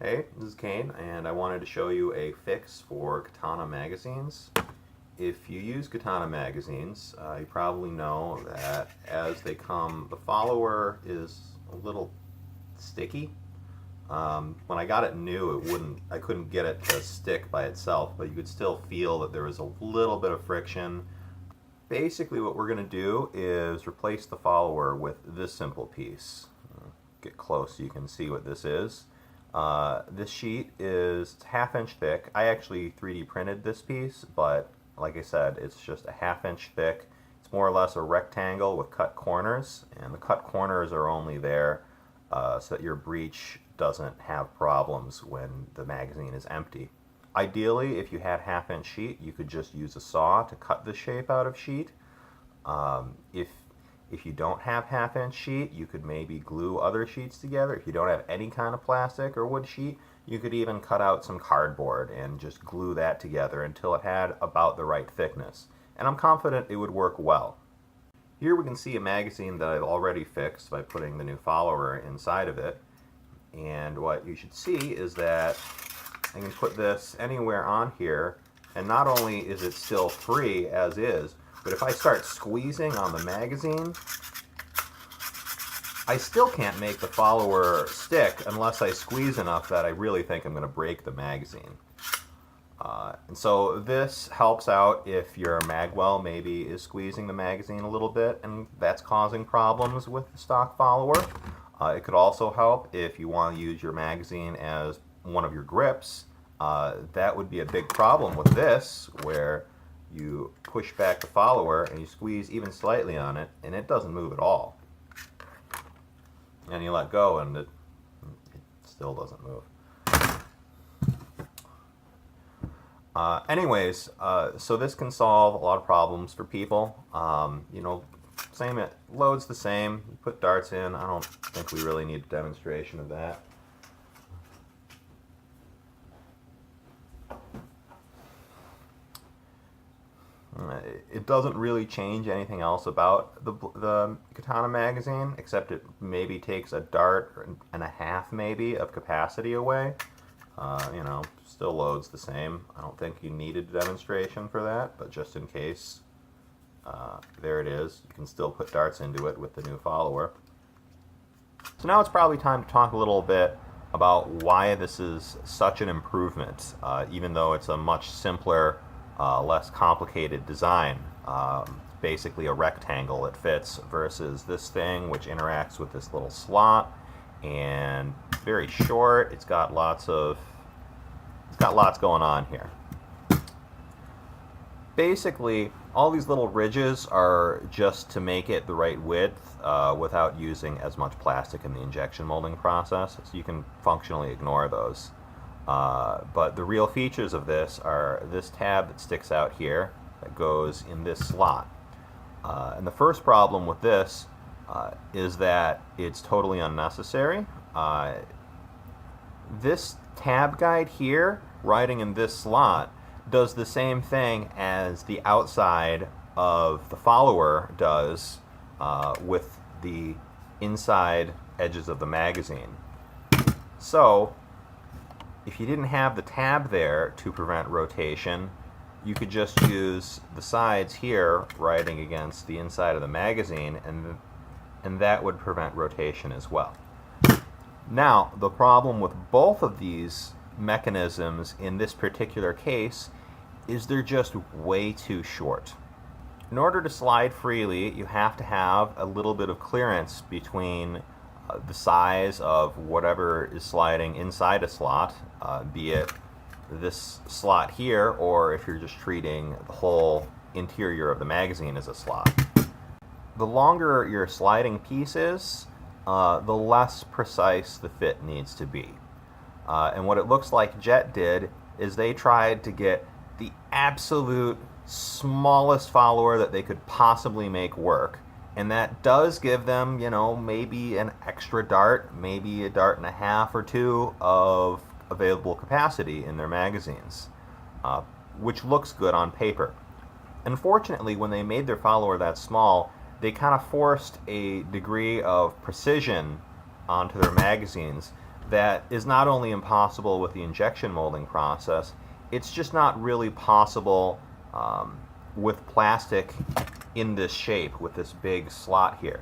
Hey, this is Kane, and I wanted to show you a fix for Katana magazines. If you use Katana magazines, you probably know that as they come, the follower is a little sticky. When I got it new, I couldn't get it to stick by itself, but you could still feel that there was a little bit of friction. Basically, what we're going to do is replace the follower with this simple piece. Get close so you can see what this is. This sheet is 1/2 inch thick. I actually 3D printed this piece, but like I said, it's just a 1/2 inch thick. It's more or less a rectangle with cut corners, and the cut corners are only there so that your breech doesn't have problems when the magazine is empty. Ideally, if you had 1/2 inch sheet, you could just use a saw to cut the shape out of sheet. If you don't have 1/2 inch sheet, you could maybe glue other sheets together. If you don't have any kind of plastic or wood sheet, you could even cut out some cardboard and just glue that together until it had about the right thickness. And I'm confident it would work well. Here we can see a magazine that I've already fixed by putting the new follower inside of it. And what you should see is that I can put this anywhere on here, and not only is it still free as is, but if I start squeezing on the magazine, I still can't make the follower stick unless I squeeze enough that I really think I'm going to break the magazine. And so this helps out if your magwell maybe is squeezing the magazine a little bit and that's causing problems with the stock follower. It could also help if you want to use your magazine as one of your grips. That would be a big problem with this, where you push back the follower and you squeeze even slightly on it and it doesn't move at all. And you let go and it still doesn't move. So this can solve a lot of problems for people. It loads the same. You put darts in. I don't think we really need a demonstration of that. It doesn't really change anything else about the Katana magazine, except it maybe takes a dart and a half maybe of capacity away. Still loads the same. I don't think you needed a demonstration for that, but just in case, there it is. You can still put darts into it with the new follower. So now it's probably time to talk a little bit about why this is such an improvement, even though it's a much simpler, less complicated design. Basically a rectangle that fits versus this thing which interacts with this little slot, and very short. It's got lots going on here. Basically, all these little ridges are just to make it the right width without using as much plastic in the injection molding process, so you can functionally ignore those. But the real features of this are this tab that sticks out here that goes in this slot. And the first problem with this is that it's totally unnecessary. This tab guide here, riding in this slot, does the same thing as the outside of the follower does with the inside edges of the magazine. So if you didn't have the tab there to prevent rotation, you could just use the sides here riding against the inside of the magazine, and that would prevent rotation as well. Now, the problem with both of these mechanisms in this particular case is they're just way too short. In order to slide freely, you have to have a little bit of clearance between the size of whatever is sliding inside a slot, be it this slot here, or if you're just treating the whole interior of the magazine as a slot. The longer your sliding piece is, the less precise the fit needs to be. And what it looks like Jet did is they tried to get the absolute smallest follower that they could possibly make work. And that does give them, maybe an extra dart, maybe a dart and a half or two of available capacity in their magazines, which looks good on paper. Unfortunately, when they made their follower that small, they kind of forced a degree of precision onto their magazines that is not only impossible with the injection molding process, it's just not really possible with plastic in this shape, with this big slot here.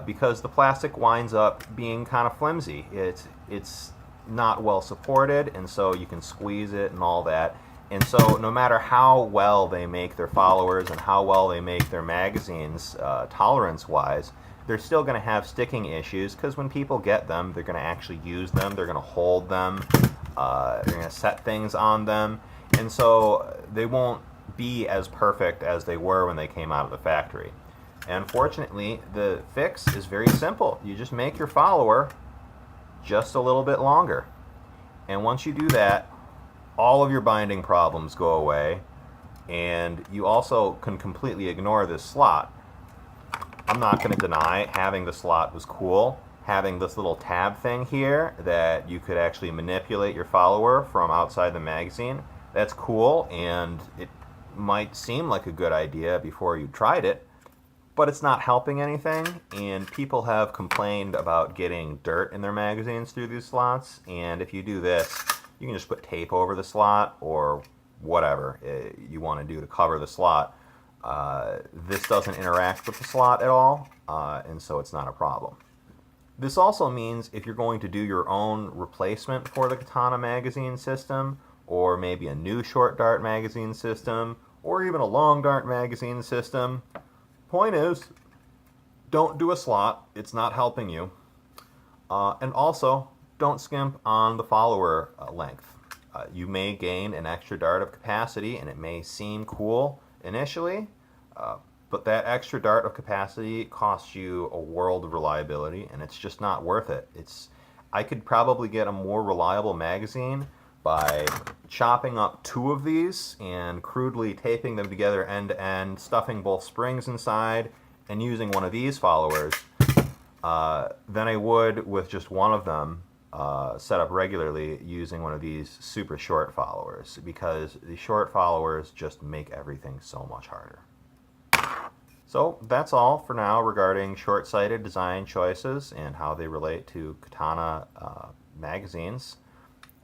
Because the plastic winds up being kind of flimsy. It's not well supported, and so you can squeeze it and all that. And so no matter how well they make their followers and how well they make their magazines tolerance-wise, they're still going to have sticking issues, because when people get them, they're going to actually use them, they're going to hold them, they're going to set things on them, and so they won't be as perfect as they were when they came out of the factory. And fortunately, the fix is very simple. You just make your follower just a little bit longer. And once you do that, all of your binding problems go away, and you also can completely ignore this slot. I'm not going to deny having the slot was cool. Having this little tab thing here that you could actually manipulate your follower from outside the magazine, that's cool, and it might seem like a good idea before you tried it, but it's not helping anything, and people have complained about getting dirt in their magazines through these slots, and if you do this, you can just put tape over the slot or whatever you want to do to cover the slot. This doesn't interact with the slot at all, and so it's not a problem. This also means if you're going to do your own replacement for the Katana magazine system, or maybe a new short dart magazine system, or even a long dart magazine system, point is, don't do a slot. It's not helping you. And also, don't skimp on the follower length. You may gain an extra dart of capacity, and it may seem cool initially, but that extra dart of capacity costs you a world of reliability, and it's just not worth it. I could probably get a more reliable magazine by chopping up 2 of these and crudely taping them together end to end, stuffing both springs inside, and using one of these followers, than I would with just one of them set up regularly using one of these super short followers, because the short followers just make everything so much harder. So that's all for now regarding short-sighted design choices and how they relate to Katana magazines.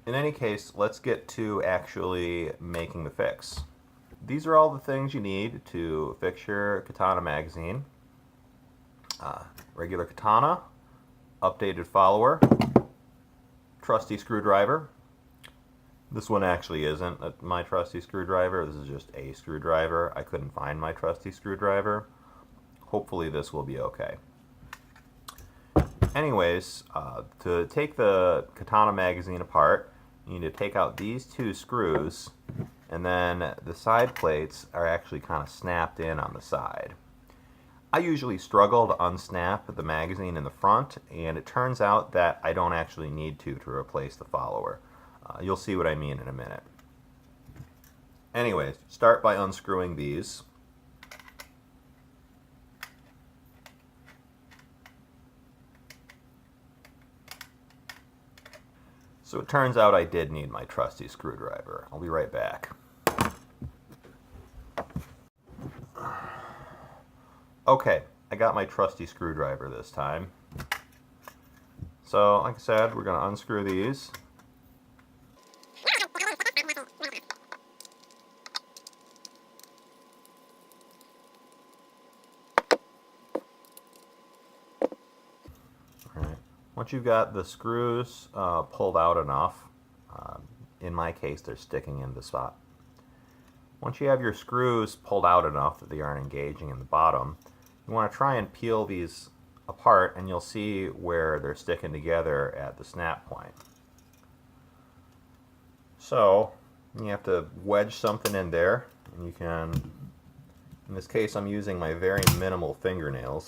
In any case, let's get to actually making the fix. These are all the things you need to fix your Katana magazine. Regular Katana, updated follower, trusty screwdriver. This one actually isn't my trusty screwdriver. This is just a screwdriver. I couldn't find my trusty screwdriver. Hopefully this will be okay. Anyways, to take the Katana magazine apart, you need to take out these 2 screws, and then the side plates are actually kind of snapped in on the side. I usually struggle to unsnap the magazine in the front, and it turns out that I don't actually need to replace the follower. You'll see what I mean in a minute. Anyways, start by unscrewing these. So it turns out I did need my trusty screwdriver. I'll be right back. Okay, I got my trusty screwdriver this time. So, like I said, we're going to unscrew these. Once you've got the screws pulled out enough, in my case they're sticking in the spot. Once you have your screws pulled out enough that they aren't engaging in the bottom, you want to try and peel these apart, and you'll see where they're sticking together at the snap point. So you have to wedge something in there, and you can, in this case I'm using my very minimal fingernails,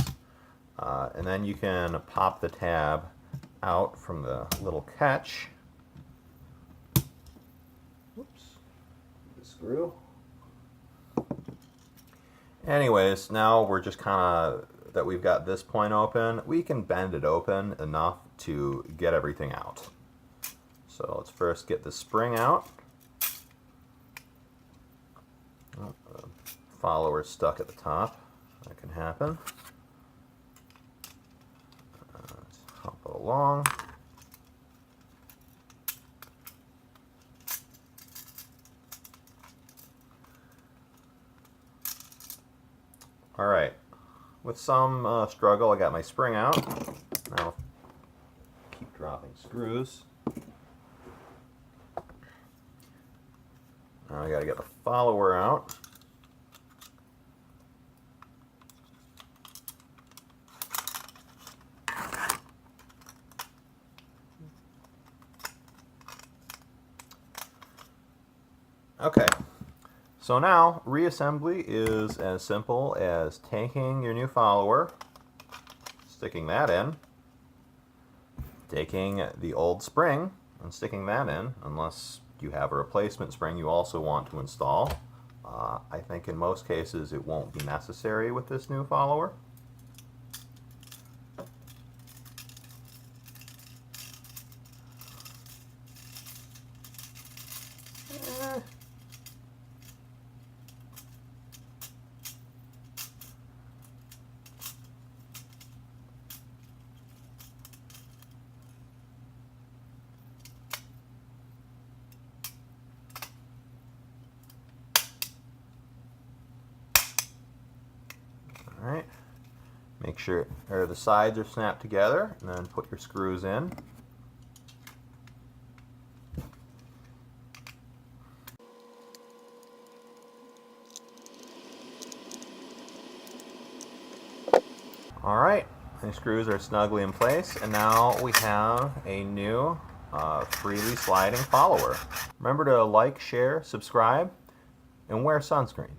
and then you can pop the tab out from the little catch. Whoops. The screw. Anyways, now we're just kind of, that we've got this point open, we can bend it open enough to get everything out. So let's first get the spring out. Oh, the follower's stuck at the top. That can happen. Let's hump it along. Alright, with some struggle I got my spring out. Now keep dropping screws. Now I got to get the follower out. Okay, so now reassembly is as simple as taking your new follower, sticking that in, taking the old spring and sticking that in, unless you have a replacement spring you also want to install. I think in most cases it won't be necessary with this new follower. Alright, make sure the sides are snapped together, and then put your screws in. Alright, the screws are snugly in place, and now we have a new freely sliding follower. Remember to like, share, subscribe, and wear sunscreen.